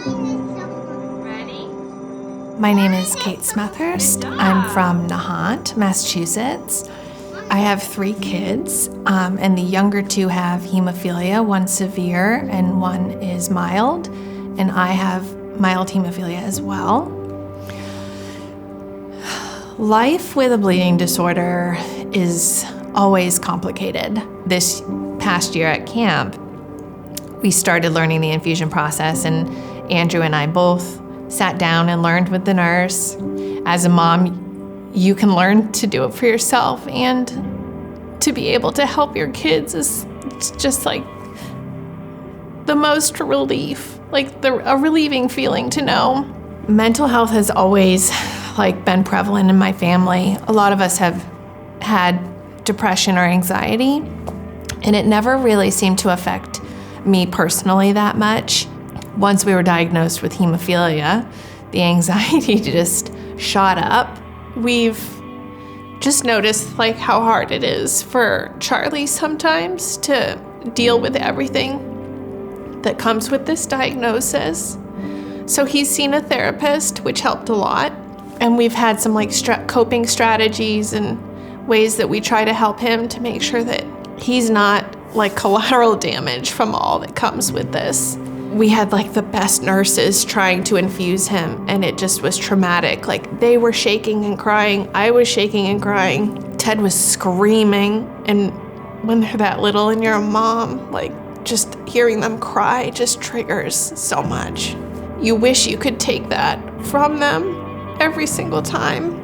Ready? My name is Kate Smethurst. I'm from NEHA, Massachusetts. I have 3 kids, and the younger 2 have hemophilia, one severe and one is mild, and I have mild hemophilia as well. Life with a bleeding disorder is always complicated. This past year at camp, we started learning the infusion process, and Andrew and I both sat down and learned with the nurse. As a mom, you can learn to do it for yourself, and to be able to help your kids is just like the most relief, like a relieving feeling to know. Mental health has always been prevalent in my family. A lot of us have had depression or anxiety, and it never really seemed to affect me personally that much. Once we were diagnosed with hemophilia, the anxiety just shot up. We've just noticed how hard it is for Charlie sometimes to deal with everything that comes with this diagnosis. So he's seen a therapist, which helped a lot. And we've had some coping strategies and ways that we try to help him to make sure that he's not collateral damage from all that comes with this. We had the best nurses trying to infuse him, and it just was traumatic. They were shaking and crying. I was shaking and crying. Ted was screaming. And when they're that little and you're a mom, just hearing them cry just triggers so much. You wish you could take that from them every single time,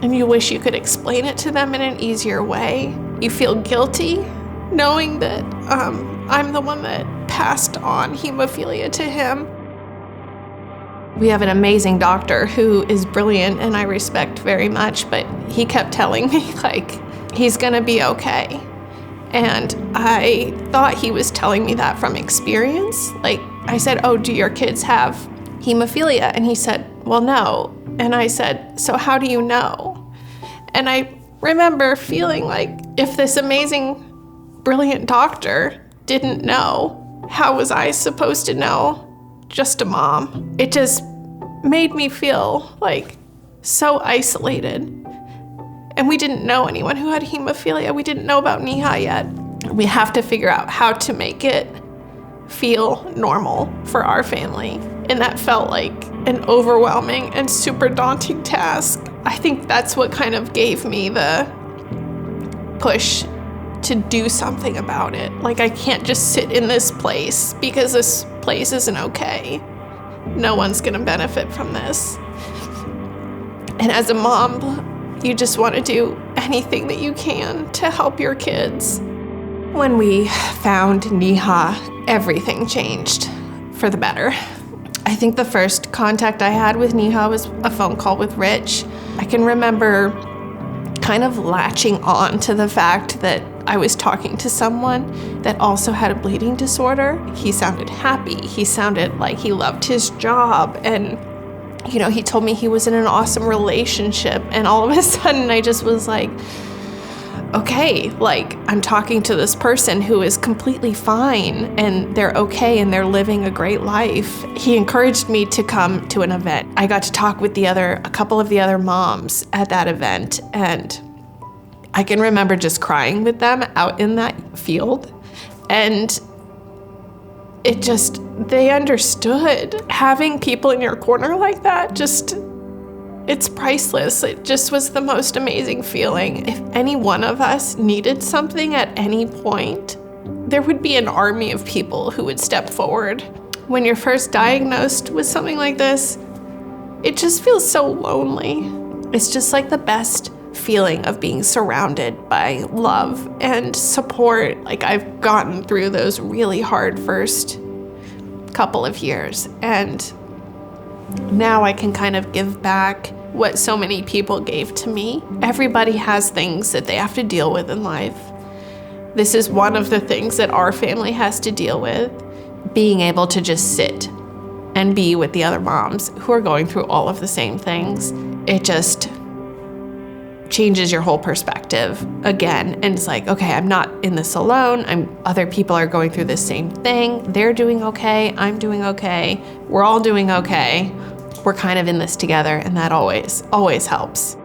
and you wish you could explain it to them in an easier way. You feel guilty knowing that I'm the one that passed on hemophilia to him. We have an amazing doctor who is brilliant and I respect very much, but he kept telling me he's gonna be okay. And I thought he was telling me that from experience. I said, "Oh, do your kids have hemophilia?" And he said, "Well, no." And I said, "So how do you know?" And I remember feeling if this amazing, brilliant doctor didn't know, how was I supposed to know? Just a mom. It just made me feel so isolated. And we didn't know anyone who had hemophilia. We didn't know about NEHA yet. We have to figure out how to make it feel normal for our family. And that felt like an overwhelming and super daunting task. I think that's what kind of gave me the push to do something about it. I can't just sit in this place because this place isn't okay. No one's gonna benefit from this. And as a mom, you just want to do anything that you can to help your kids. When we found NEHA, everything changed for the better. I think the first contact I had with NEHA was a phone call with Rich. I can remember kind of latching on to the fact that I was talking to someone that also had a bleeding disorder. He sounded happy. He sounded like he loved his job. And, he told me he was in an awesome relationship. And all of a sudden I just was okay, I'm talking to this person who is completely fine and they're okay and they're living a great life. He encouraged me to come to an event. I got to talk with a couple of the other moms at that event, and I can remember just crying with them out in that field. And they understood. Having people in your corner like that, it's priceless. It just was the most amazing feeling. If any one of us needed something at any point, there would be an army of people who would step forward. When you're first diagnosed with something like this, it just feels so lonely. It's just the best feeling of being surrounded by love and support. I've gotten through those really hard first couple of years, and now I can kind of give back what so many people gave to me. Everybody has things that they have to deal with in life. This is one of the things that our family has to deal with. Being able to just sit and be with the other moms who are going through all of the same things, it just changes your whole perspective again. And it's like, okay, I'm not in this alone. Other people are going through the same thing. They're doing okay. I'm doing okay. We're all doing okay. We're kind of in this together, and that always helps.